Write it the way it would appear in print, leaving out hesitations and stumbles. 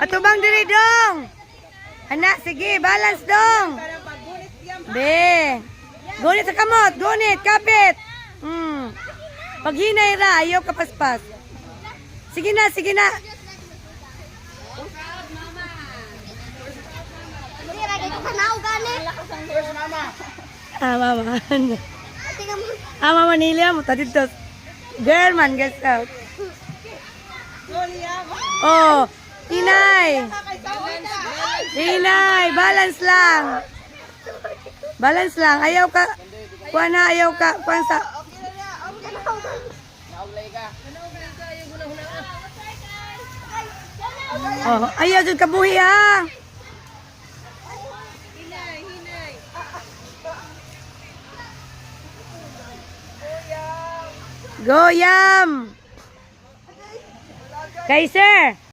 Atubang diri dong. Anak, sige, balance dong. Be. Gunit sa kamot, gunit, kapit. Pag hinay ra, ayaw kapaspas. Sige na, sige na. Mama. Mama nila mo tadi to. Girl man, guys out. Oh, Inay. Inay, balance lang. Balance lang. Ayaw ka. Kuha na, ayaw ka. Kuha sa. Oh, ayaw dyan kabuhi ha. Goyam! Kaiser!